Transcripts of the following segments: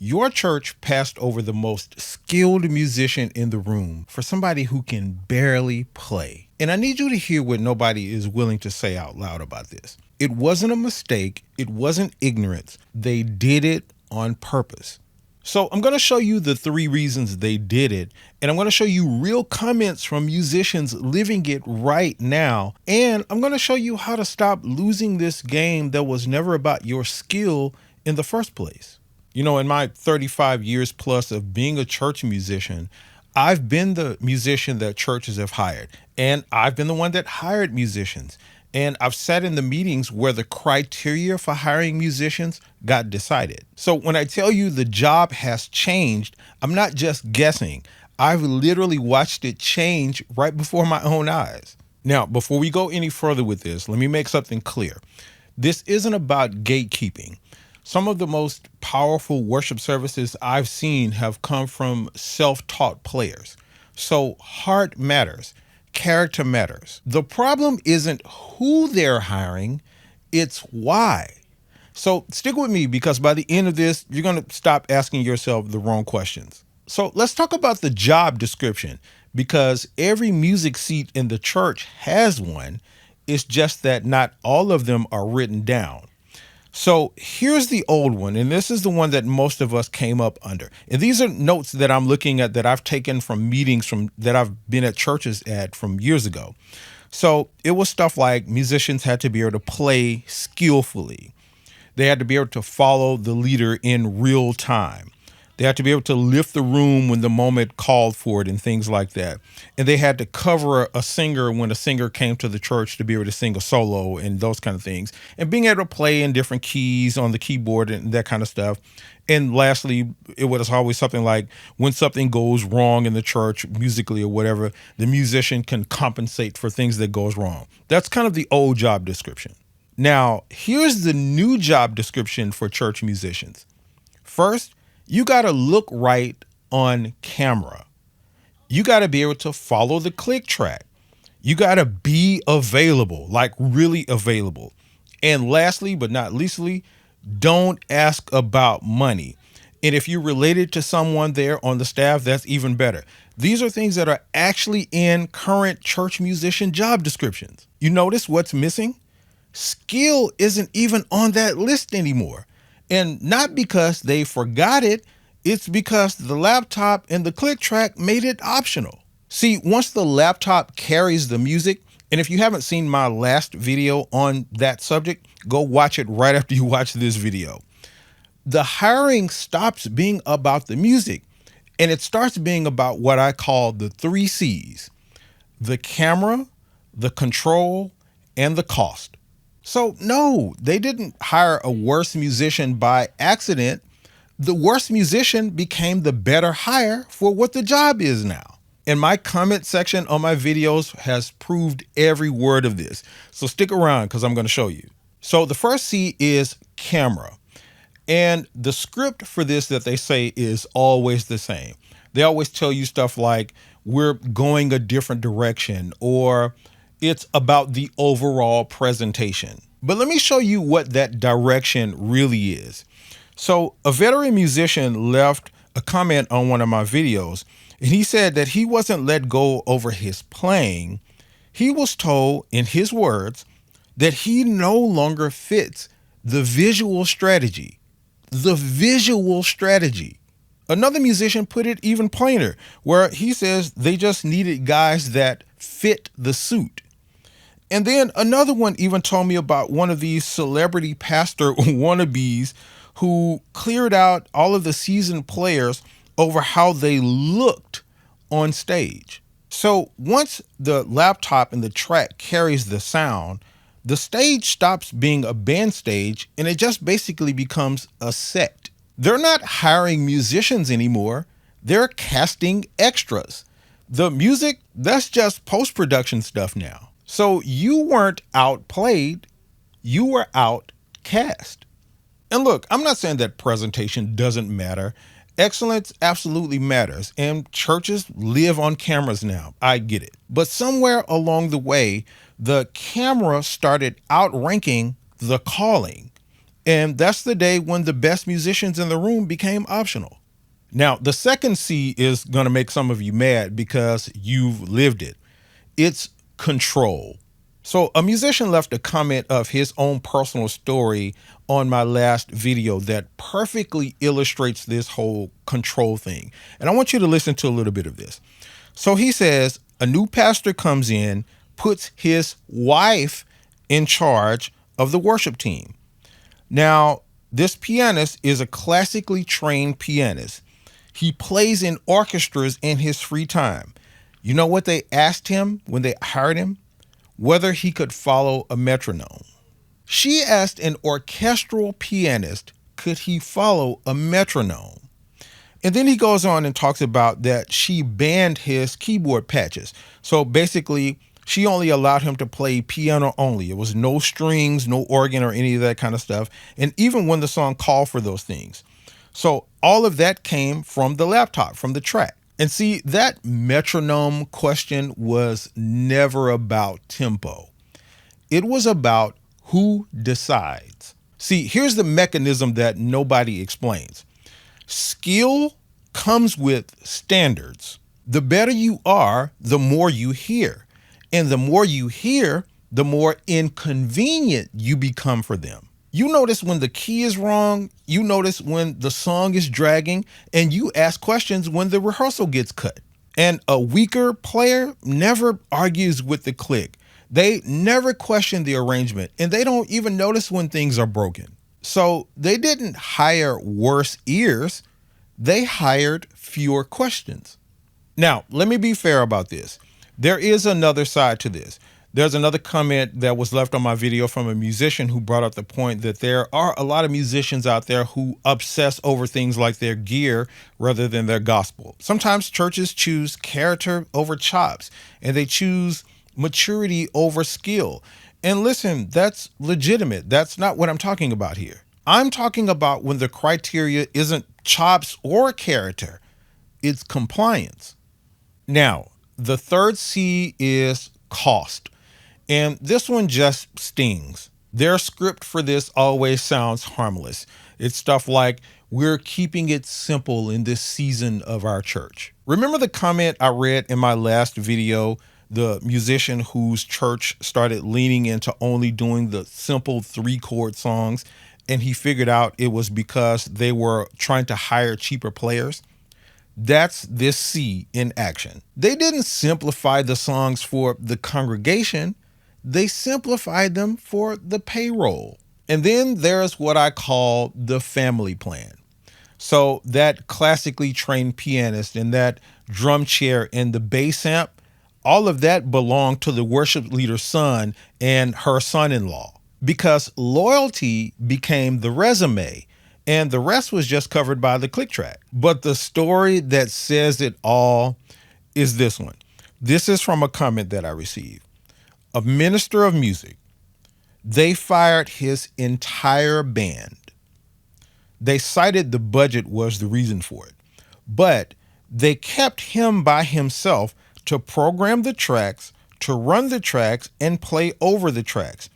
Your church passed over the most skilled musician in the room for somebody who can barely play. And I need you to hear what nobody is willing to say out loud about this. It wasn't a mistake. It wasn't ignorance. They did it on purpose. So I'm going to show you the 3 reasons they did it. And I'm going to show you real comments from musicians living it right now. And I'm going to show you how to stop losing this game that was never about your skill in the first place. You know, in my 35 years plus of being a church musician, I've been the musician that churches have hired, and I've been the one that hired musicians. And I've sat in the meetings where the criteria for hiring musicians got decided. So when I tell you the job has changed, I'm not just guessing. I've literally watched it change right before my own eyes. Now, before we go any further with this, let me make something clear. This isn't about gatekeeping. Some of the most powerful worship services I've seen have come from self-taught players. So heart matters, character matters. The problem isn't who they're hiring, it's why. So stick with me, because by the end of this, you're going to stop asking yourself the wrong questions. So let's talk about the job description, because every music seat in the church has one. It's just that not all of them are written down. So here's the old one, and this is the one that most of us came up under. And these are notes that I'm looking at that I've taken from meetings that I've been at churches at from years ago. So it was stuff like musicians had to be able to play skillfully. They had to be able to follow the leader in real time. They had to be able to lift the room when the moment called for it and things like that. And they had to cover a singer when a singer came to the church to be able to sing a solo and those kind of things. And being able to play in different keys on the keyboard and that kind of stuff. And lastly, it was always something like when something goes wrong in the church musically or whatever, the musician can compensate for things that goes wrong. That's kind of the old job description. Now, here's the new job description for church musicians. First, you got to look right on camera. You got to be able to follow the click track. You got to be available, like really available. And lastly, but not leastly, don't ask about money. And if you're related to someone there on the staff, that's even better. These are things that are actually in current church musician job descriptions. You notice what's missing? Skill isn't even on that list anymore. And not because they forgot it, it's because the laptop and the click track made it optional. See, once the laptop carries the music, and if you haven't seen my last video on that subject, go watch it right after you watch this video. The hiring stops being about the music, and it starts being about what I call the 3 C's: the camera, the control, and the cost. So no, they didn't hire a worse musician by accident. The worst musician became the better hire for what the job is now. And my comment section on my videos has proved every word of this. So stick around, because I'm going to show you. So the first C is camera. And the script for this that they say is always the same. They always tell you stuff like, we're going a different direction, or it's about the overall presentation. But let me show you what that direction really is. So a veteran musician left a comment on one of my videos, and he said that he wasn't let go over his playing. He was told, in his words, that he no longer fits the visual strategy. The visual strategy. Another musician put it even plainer, where he says they just needed guys that fit the suit. And then another one even told me about one of these celebrity pastor wannabes who cleared out all of the seasoned players over how they looked on stage. So once the laptop and the track carries the sound, the stage stops being a band stage and it just basically becomes a set. They're not hiring musicians anymore. They're casting extras. The music, that's just post-production stuff now. So you weren't outplayed, you were outcast. And look, I'm not saying that presentation doesn't matter. Excellence absolutely matters, and churches live on cameras now. I get it. But somewhere along the way, the camera started outranking the calling. And that's the day when the best musicians in the room became optional. Now, the second C is going to make some of you mad because you've lived it. It's control. So, a musician left a comment of his own personal story on my last video that perfectly illustrates this whole control thing. And I want you to listen to a little bit of this. So, he says, a new pastor comes in, puts his wife in charge of the worship team. Now, this pianist is a classically trained pianist. He plays in orchestras in his free time. You know what they asked him when they hired him? Whether he could follow a metronome. She asked an orchestral pianist, could he follow a metronome? And then he goes on and talks about that she banned his keyboard patches. So basically, she only allowed him to play piano only. It was no strings, no organ or any of that kind of stuff. And even when the song called for those things. So all of that came from the laptop, from the track. And see, that metronome question was never about tempo. It was about who decides. See, here's the mechanism that nobody explains. Skill comes with standards. The better you are, the more you hear. And the more you hear, the more inconvenient you become for them. You notice when the key is wrong, you notice when the song is dragging, and you ask questions when the rehearsal gets cut. And a weaker player never argues with the click. They never question the arrangement, and they don't even notice when things are broken. So they didn't hire worse ears, they hired fewer questions. Now, let me be fair about this. There is another side to this. There's another comment that was left on my video from a musician who brought up the point that there are a lot of musicians out there who obsess over things like their gear rather than their gospel. Sometimes churches choose character over chops, and they choose maturity over skill. And listen, that's legitimate. That's not what I'm talking about here. I'm talking about when the criteria isn't chops or character, it's compliance. Now, the third C is cost. And this one just stings. Their script for this always sounds harmless. It's stuff like, we're keeping it simple in this season of our church. Remember the comment I read in my last video, the musician whose church started leaning into only doing the simple 3-chord songs, and he figured out it was because they were trying to hire cheaper players? That's this C in action. They didn't simplify the songs for the congregation. They simplified them for the payroll. And then there's what I call the family plan. So that classically trained pianist and that drum chair and the bass amp, all of that belonged to the worship leader's son and her son-in-law, because loyalty became the resume and the rest was just covered by the click track. But the story that says it all is this one. This is from a comment that I received. A minister of music, they fired his entire band. They cited the budget was the reason for it, but they kept him by himself to program the tracks, to run the tracks, and play over the tracks.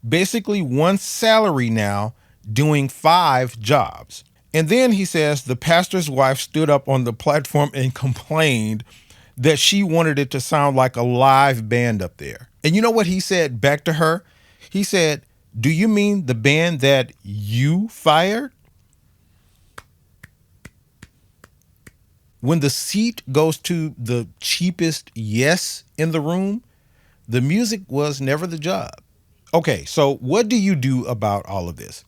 Basically one salary now doing 5 jobs. And then he says the pastor's wife stood up on the platform and complained that she wanted it to sound like a live band up there. And you know what he said back to her? He said, do you mean the band that you fired? When the seat goes to the cheapest yes in the room, the music was never the job. Okay, so what do you do about all of this?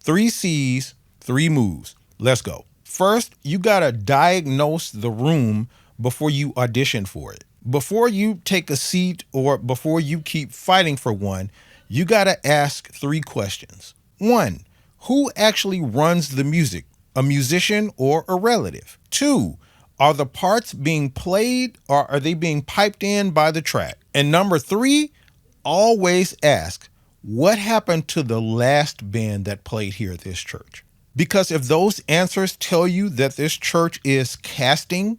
3 C's, 3 moves. Let's go. First, you got to diagnose the room before you audition for it. Before you take a seat or before you keep fighting for one, you got to ask 3 questions. 1, who actually runs the music? A musician or a relative? 2, are the parts being played or are they being piped in by the track? And number 3, always ask, what happened to the last band that played here at this church? Because if those answers tell you that this church is casting,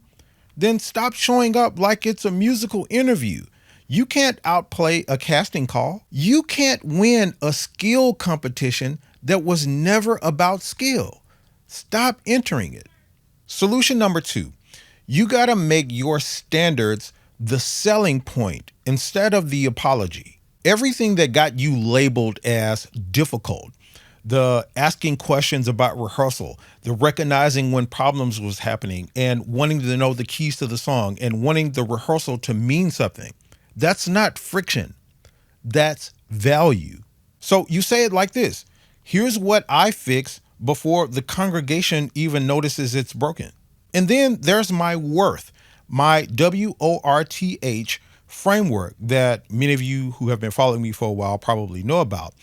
then stop showing up like it's a musical interview. You can't outplay a casting call. You can't win a skill competition that was never about skill. Stop entering it. Solution number 2, you got to make your standards the selling point instead of the apology. Everything that got you labeled as difficult, the asking questions about rehearsal, the recognizing when problems was happening and wanting to know the keys to the song and wanting the rehearsal to mean something, that's not friction. That's value. So you say it like this: here's what I fix before the congregation even notices it's broken. And then there's my worth, my WORTH framework that many of you who have been following me for a while probably know about.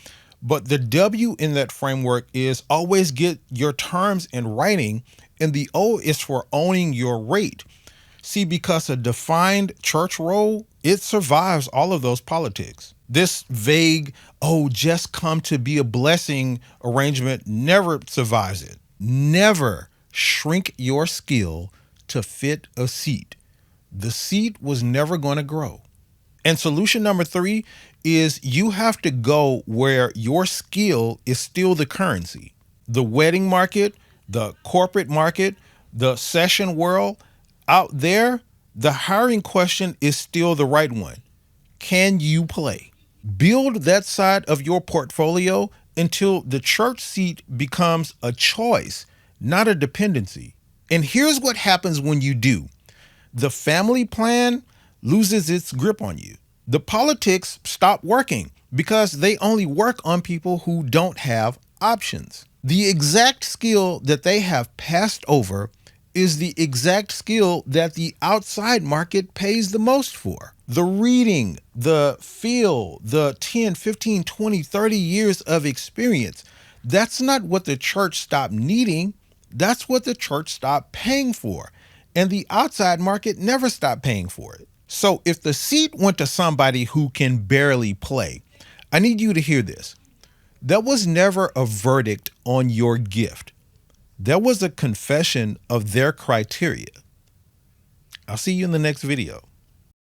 But the W in that framework is always get your terms in writing, and the O is for owning your rate. See, because a defined church role, it survives all of those politics. This vague, oh, just come to be a blessing arrangement never survives it. Never shrink your skill to fit a seat. The seat was never going to grow. And solution number 3 is you have to go where your skill is still the currency. The wedding market, the corporate market, the session world, out there, the hiring question is still the right one. Can you play? Build that side of your portfolio until the church seat becomes a choice, not a dependency. And here's what happens when you do. The family plan loses its grip on you. The politics stop working because they only work on people who don't have options. The exact skill that they have passed over is the exact skill that the outside market pays the most for. The reading, the feel, the 10, 15, 20, 30 years of experience. That's not what the church stopped needing. That's what the church stopped paying for. And the outside market never stopped paying for it. So if the seat went to somebody who can barely play, I need you to hear this. That was never a verdict on your gift. That was a confession of their criteria. I'll see you in the next video.